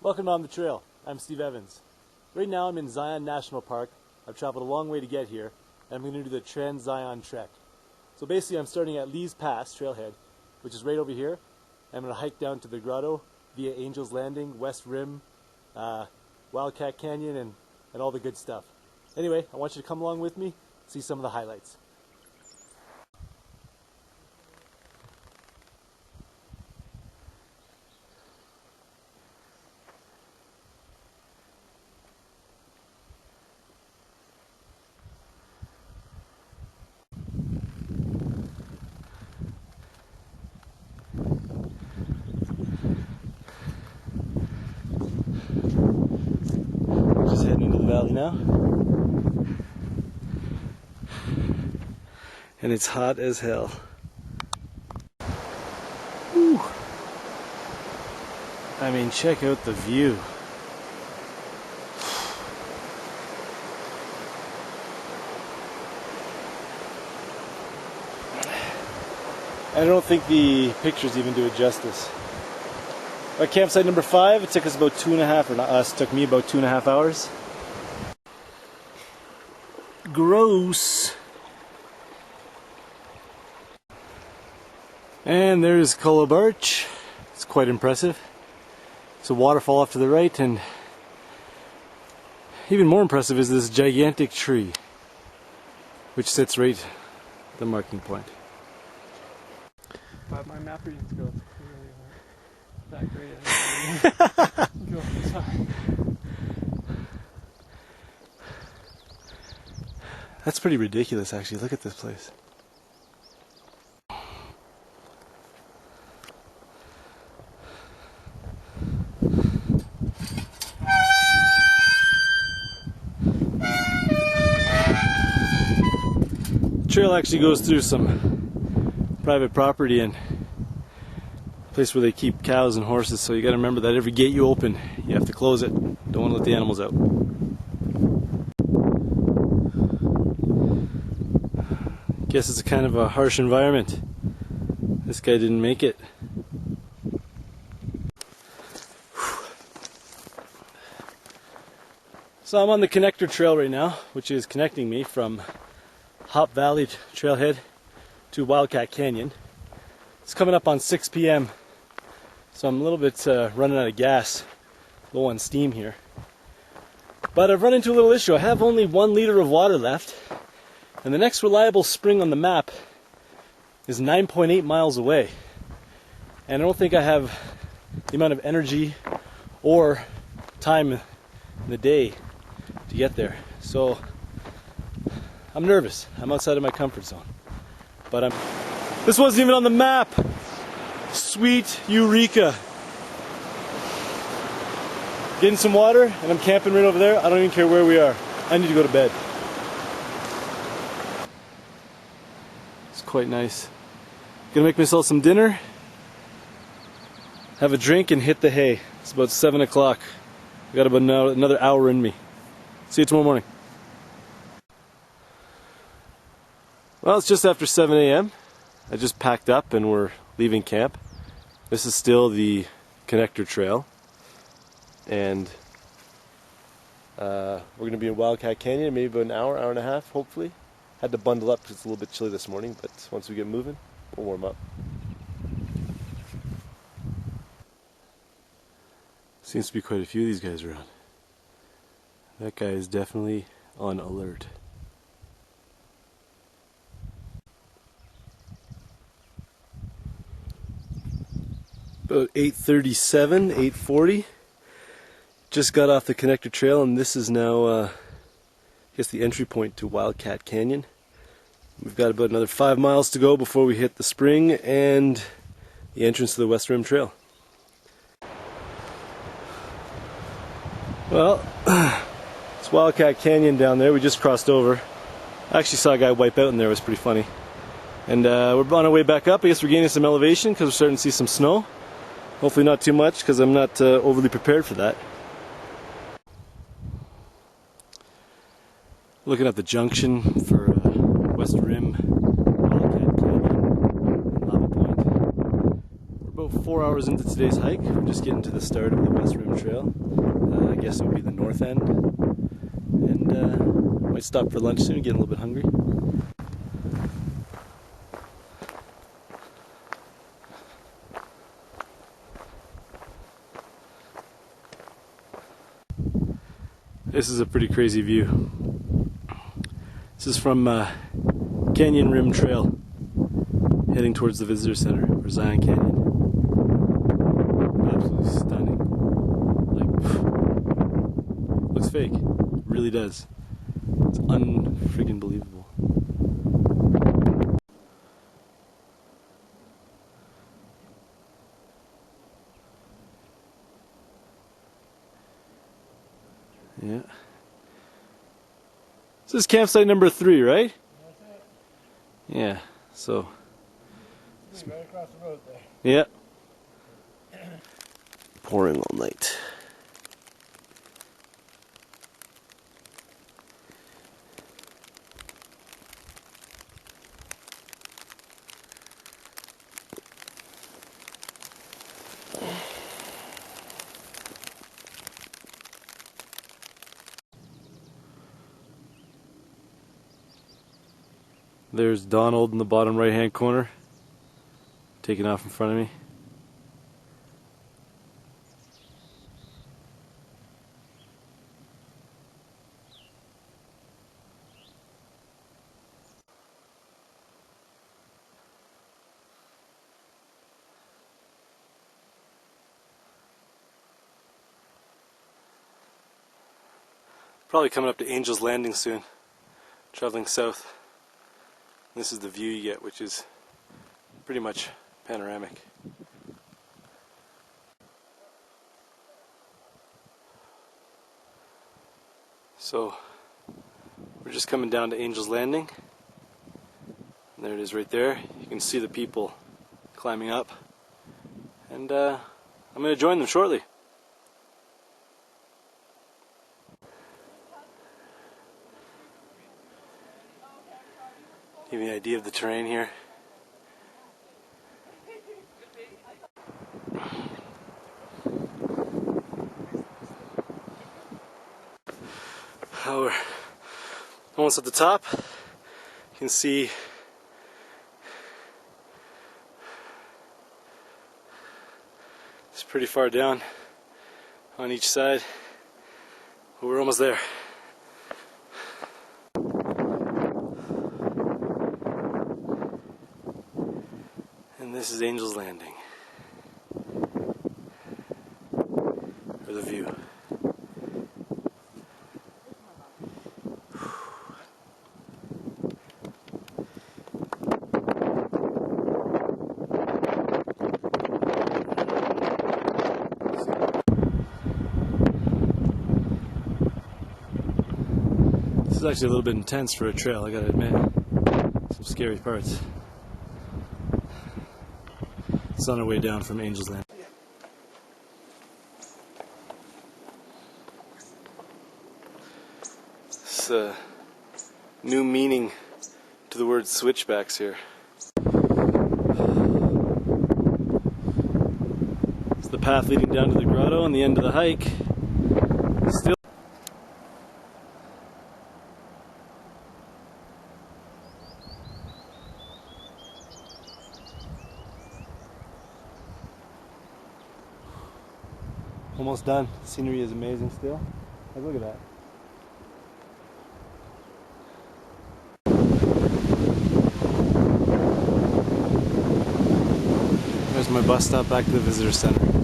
Welcome on the trail. I'm Steve Evans. Right now I'm in Zion National Park. I've traveled a long way to get here, and I'm going to do the Trans Zion Trek. So basically I'm starting at Lee's Pass trailhead, which is right over here. I'm going to hike down to the Grotto via Angel's Landing, West Rim, Wildcat Canyon, and all the good stuff. Anyway, I want you to come along with me, see some of the highlights. Just heading into the valley now. And it's hot as hell. Whew. I mean, check out the view. I don't think the pictures even do it justice. Our campsite number 5, it took us about 2.5, or not us, it took me about 2.5 hours. Gross. And there's Cullo Birch. It's quite impressive. It's a waterfall off to the right, and even more impressive is this gigantic tree, which sits right at the marking point. But my map readings go really that great. Go inside. That's pretty ridiculous, actually. Look at this place. The trail actually goes through some private property and a place where they keep cows and horses, so you got to remember that every gate you open, you have to close it. Don't want to let the animals out. Guess it's a kind of a harsh environment. This guy didn't make it. So I'm on the connector trail right now, which is connecting me from Hop Valley trailhead to Wildcat Canyon. It's coming up on 6 p.m. so I'm a little bit running out of gas, low on steam here. But I've run into a little issue. I have only 1 liter of water left, and the next reliable spring on the map is 9.8 miles away. And I don't think I have the amount of energy or time in the day to get there. So I'm nervous. I'm outside of my comfort zone. But this wasn't even on the map. Sweet Eureka. Getting some water, and I'm camping right over there. I don't even care where we are. I need to go to bed. It's quite nice. Gonna make myself some dinner, have a drink, and hit the hay. It's about 7 o'clock. I got about another hour in me. See you tomorrow morning. Well, it's just after 7 a.m. I just packed up and we're leaving camp. This is still the connector trail. And we're going to be in Wildcat Canyon, maybe about an hour, hour and a half, hopefully. Had to bundle up because it's a little bit chilly this morning, but once we get moving, we'll warm up. Seems to be quite a few of these guys around. That guy is definitely on alert. About 8:37, 8:40. Just got off the connector trail, and this is now, I guess, the entry point to Wildcat Canyon. We've got about another 5 miles to go before we hit the spring and the entrance to the West Rim Trail. Well, it's Wildcat Canyon down there. We just crossed over. I actually saw a guy wipe out in there. It was pretty funny. And we're on our way back up. I guess we're gaining some elevation because we're starting to see some snow. Hopefully not too much, because I'm not overly prepared for that. Looking at the junction for West Rim, Wildcat Canyon, Lava Point. We're about 4 hours into today's hike. We're just getting to the start of the West Rim Trail. I guess it would be the north end. And might stop for lunch soon, getting a little bit hungry. This is a pretty crazy view. This is from Canyon Rim Trail, heading towards the visitor center, or Zion Canyon. Absolutely stunning. Like, looks fake. It really does. It's unfreaking believable. Yeah. This is campsite number 3, right? That's it. Yeah, so. Right across the road there. Yeah. Pouring all night. There's Donald in the bottom right hand corner, taking off in front of me. Probably coming up to Angel's Landing soon, traveling south. This is the view you get, which is pretty much panoramic. So we're just coming down to Angel's Landing. And there it is right there. You can see the people climbing up. And I'm going to join them shortly. Give you an idea of the terrain here. Oh, we're almost at the top. You can see it's pretty far down on each side, but we're almost there. And this is Angel's Landing, or the view. This is actually a little bit intense for a trail, I gotta admit. Some scary parts. It's on our way down from Angel's Landing. It's new meaning to the word switchbacks here. It's the path leading down to the grotto and the end of the hike. Still almost done. The scenery is amazing still. Like, look at that. There's my bus stop back to the visitor center.